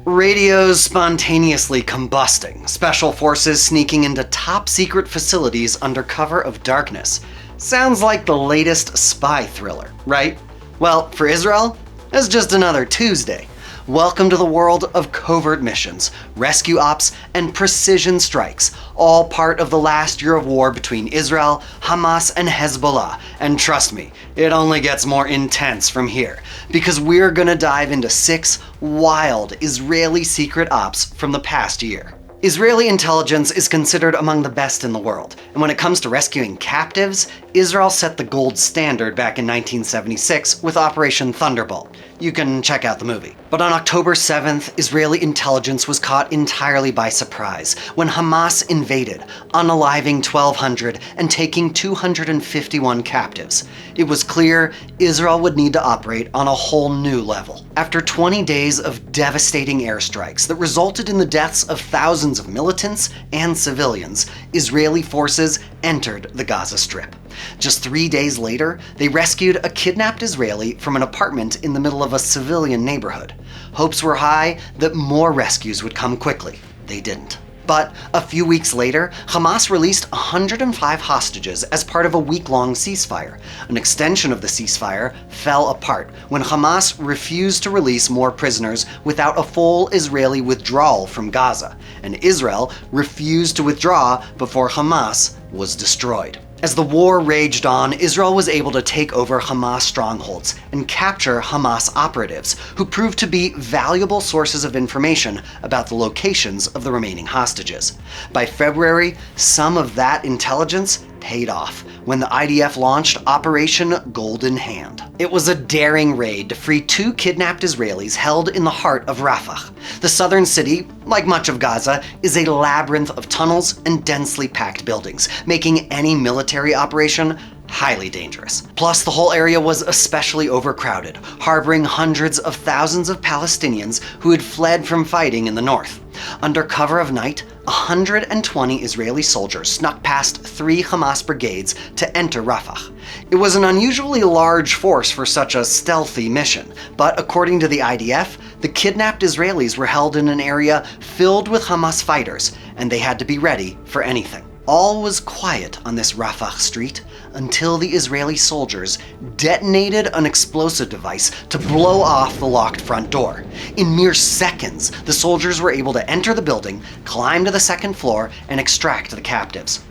Radios spontaneously combusting, special forces sneaking into top-secret facilities under cover of darkness. Sounds like the latest spy thriller, right? Well, for Israel, it's just another Tuesday. Welcome to the world of covert missions, rescue ops, and precision strikes, all part of the last year of war between Israel, Hamas, and Hezbollah. And trust me, it only gets more intense from here, because we're gonna dive into 6 wild Israeli secret ops from the past year. Israeli intelligence is considered among the best in the world, and when it comes to rescuing captives, Israel set the gold standard back in 1976 with Operation Thunderbolt. You can check out the movie. But on October 7th, Israeli intelligence was caught entirely by surprise when Hamas invaded, unaliving 1,200 and taking 251 captives. It was clear Israel would need to operate on a whole new level. After 20 days of devastating airstrikes that resulted in the deaths of thousands of militants and civilians, Israeli forces entered the Gaza Strip. Just 3 days later, they rescued a kidnapped Israeli from an apartment in the middle of a civilian neighborhood. Hopes were high that more rescues would come quickly. They didn't. But a few weeks later, Hamas released 105 hostages as part of a week-long ceasefire. An extension of the ceasefire fell apart when Hamas refused to release more prisoners without a full Israeli withdrawal from Gaza, and Israel refused to withdraw before Hamas was destroyed. As the war raged on, Israel was able to take over Hamas strongholds and capture Hamas operatives, who proved to be valuable sources of information about the locations of the remaining hostages. By February, some of that intelligence paid off when the IDF launched Operation Golden Hand. It was a daring raid to free 2 kidnapped Israelis held in the heart of Rafah. The southern city, like much of Gaza, is a labyrinth of tunnels and densely packed buildings, making any military operation highly dangerous. Plus, the whole area was especially overcrowded, harboring hundreds of thousands of Palestinians who had fled from fighting in the north. Under cover of night, 120 Israeli soldiers snuck past 3 Hamas brigades to enter Rafah. It was an unusually large force for such a stealthy mission, but according to the IDF, the kidnapped Israelis were held in an area filled with Hamas fighters, and they had to be ready for anything. All was quiet on this Rafah street until the Israeli soldiers detonated an explosive device to blow off the locked front door. In mere seconds, the soldiers were able to enter the building, climb to the 2nd floor, and extract the captives.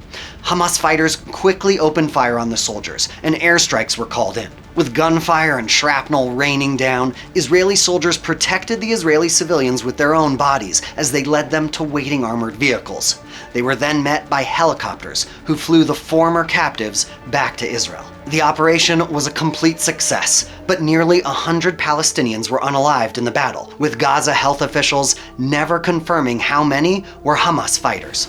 Hamas fighters quickly opened fire on the soldiers, and airstrikes were called in. With gunfire and shrapnel raining down, Israeli soldiers protected the Israeli civilians with their own bodies as they led them to waiting armored vehicles. They were then met by helicopters who flew the former captives back to Israel. The operation was a complete success, but nearly 100 Palestinians were unalived in the battle, with Gaza health officials never confirming how many were Hamas fighters.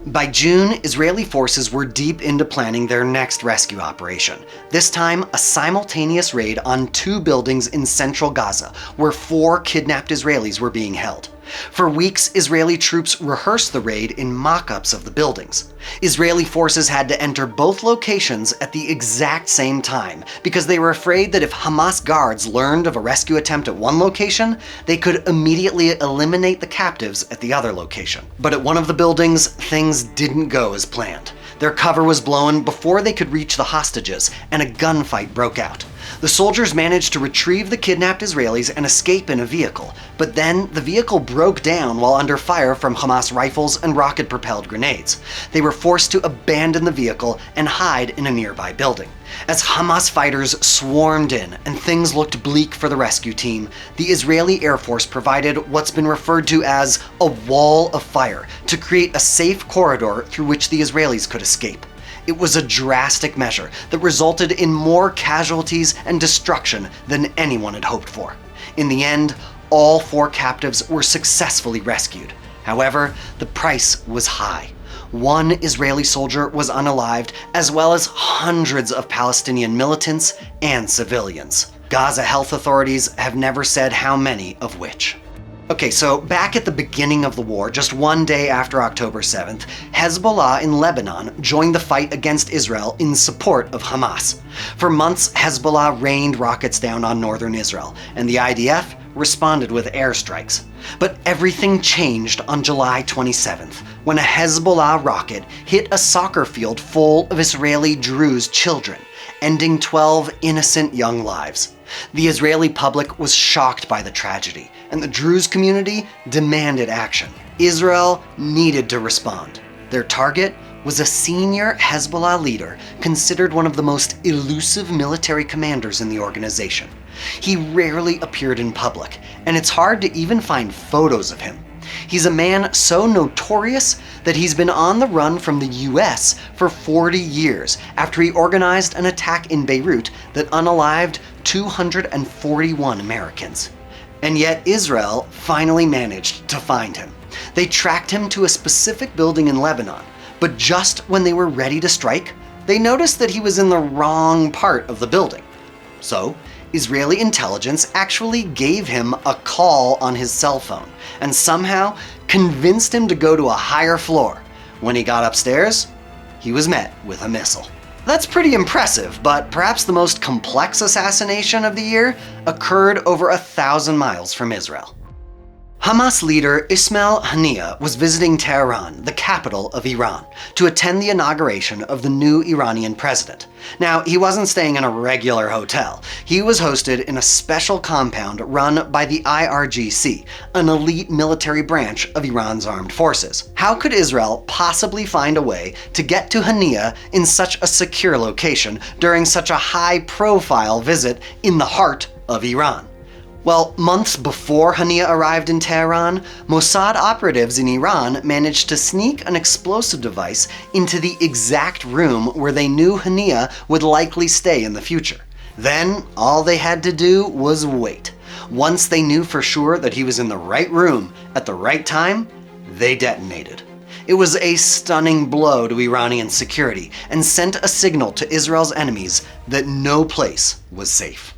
By June, Israeli forces were deep into planning their next rescue operation. This time, a simultaneous raid on 2 buildings in central Gaza, where 4 kidnapped Israelis were being held. For weeks, Israeli troops rehearsed the raid in mock-ups of the buildings. Israeli forces had to enter both locations at the exact same time because they were afraid that if Hamas guards learned of a rescue attempt at one location, they could immediately eliminate the captives at the other location. But at one of the buildings, things didn't go as planned. Their cover was blown before they could reach the hostages, and a gunfight broke out. The soldiers managed to retrieve the kidnapped Israelis and escape in a vehicle, but then the vehicle broke down while under fire from Hamas rifles and rocket-propelled grenades. They were forced to abandon the vehicle and hide in a nearby building. As Hamas fighters swarmed in and things looked bleak for the rescue team, the Israeli Air Force provided what's been referred to as a wall of fire to create a safe corridor through which the Israelis could escape. It was a drastic measure that resulted in more casualties and destruction than anyone had hoped for. In the end, all 4 captives were successfully rescued. However, the price was high. 1 Israeli soldier was unalived, as well as hundreds of Palestinian militants and civilians. Gaza health authorities have never said how many of which. Okay, so back at the beginning of the war, just 1 day after October 7th, Hezbollah in Lebanon joined the fight against Israel in support of Hamas. For months, Hezbollah rained rockets down on northern Israel, and the IDF responded with airstrikes. But everything changed on July 27th, when a Hezbollah rocket hit a soccer field full of Israeli Druze children, ending 12 innocent young lives. The Israeli public was shocked by the tragedy, and the Druze community demanded action. Israel needed to respond. Their target was a senior Hezbollah leader considered one of the most elusive military commanders in the organization. He rarely appeared in public, and it's hard to even find photos of him. He's a man so notorious that he's been on the run from the US for 40 years after he organized an attack in Beirut that unalived 241 Americans. And yet Israel finally managed to find him. They tracked him to a specific building in Lebanon, but just when they were ready to strike, they noticed that he was in the wrong part of the building. So, Israeli intelligence actually gave him a call on his cell phone and somehow convinced him to go to a higher floor. When he got upstairs, he was met with a missile. That's pretty impressive, but perhaps the most complex assassination of the year occurred over 1,000 miles from Israel. Hamas leader Ismail Haniyeh was visiting Tehran, the capital of Iran, to attend the inauguration of the new Iranian president. Now, he wasn't staying in a regular hotel. He was hosted in a special compound run by the IRGC, an elite military branch of Iran's armed forces. How could Israel possibly find a way to get to Haniyeh in such a secure location during such a high-profile visit in the heart of Iran? Well, months before Haniyeh arrived in Tehran, Mossad operatives in Iran managed to sneak an explosive device into the exact room where they knew Haniyeh would likely stay in the future. Then, all they had to do was wait. Once they knew for sure that he was in the right room at the right time, they detonated. It was a stunning blow to Iranian security and sent a signal to Israel's enemies that no place was safe.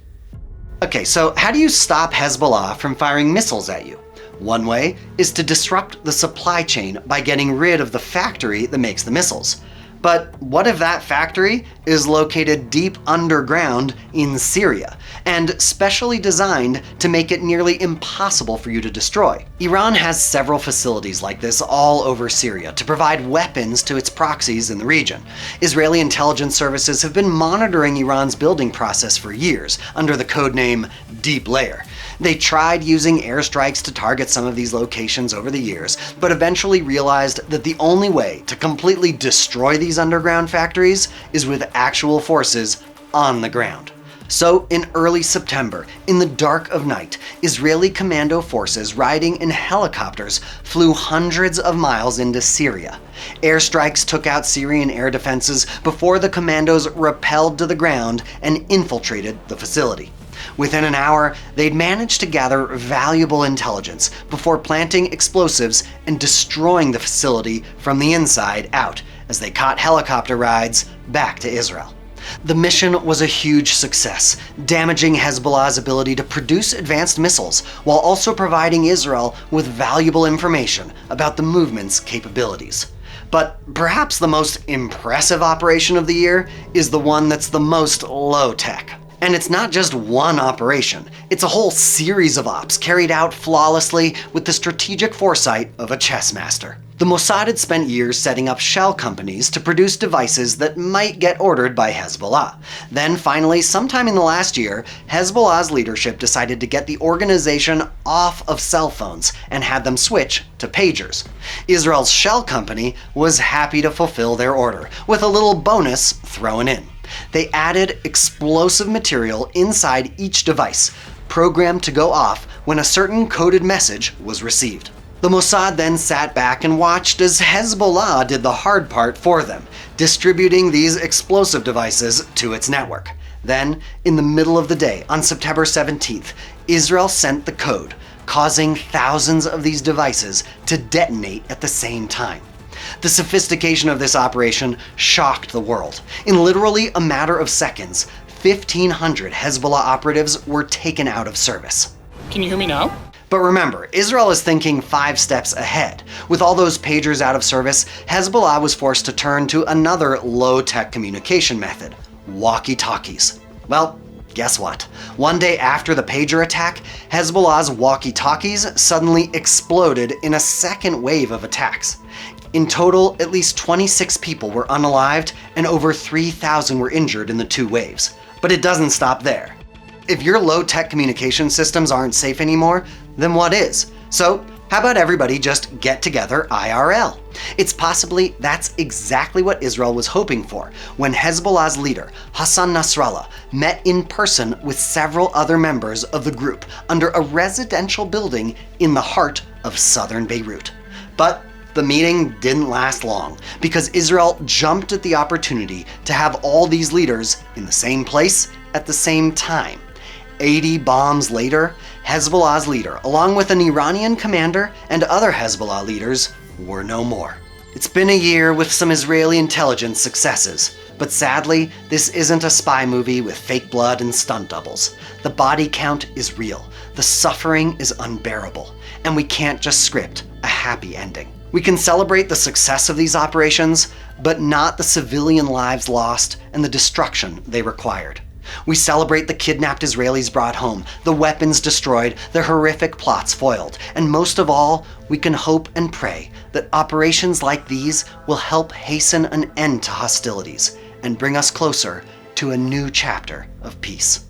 Okay, so how do you stop Hezbollah from firing missiles at you? One way is to disrupt the supply chain by getting rid of the factory that makes the missiles. But what if that factory is located deep underground in Syria and specially designed to make it nearly impossible for you to destroy? Iran has several facilities like this all over Syria to provide weapons to its proxies in the region. Israeli intelligence services have been monitoring Iran's building process for years under the codename Deep Layer. They tried using airstrikes to target some of these locations over the years, but eventually realized that the only way to completely destroy these underground factories is with actual forces on the ground. So in early September, in the dark of night, Israeli commando forces riding in helicopters flew hundreds of miles into Syria. Airstrikes took out Syrian air defenses before the commandos rappelled to the ground and infiltrated the facility. Within an hour, they'd managed to gather valuable intelligence before planting explosives and destroying the facility from the inside out as they caught helicopter rides back to Israel. The mission was a huge success, damaging Hezbollah's ability to produce advanced missiles while also providing Israel with valuable information about the movement's capabilities. But perhaps the most impressive operation of the year is the one that's the most low-tech. And it's not just one operation, it's a whole series of ops carried out flawlessly with the strategic foresight of a chess master. The Mossad had spent years setting up shell companies to produce devices that might get ordered by Hezbollah. Then finally, sometime in the last year, Hezbollah's leadership decided to get the organization off of cell phones and had them switch to pagers. Israel's shell company was happy to fulfill their order, with a little bonus thrown in. They added explosive material inside each device, programmed to go off when a certain coded message was received. The Mossad then sat back and watched as Hezbollah did the hard part for them, distributing these explosive devices to its network. Then, in the middle of the day, on September 17th, Israel sent the code, causing thousands of these devices to detonate at the same time. The sophistication of this operation shocked the world. In literally a matter of seconds, 1,500 Hezbollah operatives were taken out of service. Can you hear me now? But remember, Israel is thinking 5 steps ahead. With all those pagers out of service, Hezbollah was forced to turn to another low-tech communication method, walkie-talkies. Well, Guess what? One day after the pager attack, Hezbollah's walkie-talkies suddenly exploded in a second wave of attacks. In total, at least 26 people were unalived and over 3,000 were injured in the two waves. But it doesn't stop there. If your low-tech communication systems aren't safe anymore, then what is? So, how about everybody just get together IRL? It's possibly that's exactly what Israel was hoping for when Hezbollah's leader, Hassan Nasrallah, met in person with several other members of the group under a residential building in the heart of southern Beirut. But the meeting didn't last long because Israel jumped at the opportunity to have all these leaders in the same place at the same time. 80 bombs later, Hezbollah's leader, along with an Iranian commander and other Hezbollah leaders, were no more. It's been a year with some Israeli intelligence successes, but sadly, this isn't a spy movie with fake blood and stunt doubles. The body count is real, the suffering is unbearable, and we can't just script a happy ending. We can celebrate the success of these operations, but not the civilian lives lost and the destruction they required. We celebrate the kidnapped Israelis brought home, the weapons destroyed, the horrific plots foiled, and most of all, we can hope and pray that operations like these will help hasten an end to hostilities and bring us closer to a new chapter of peace.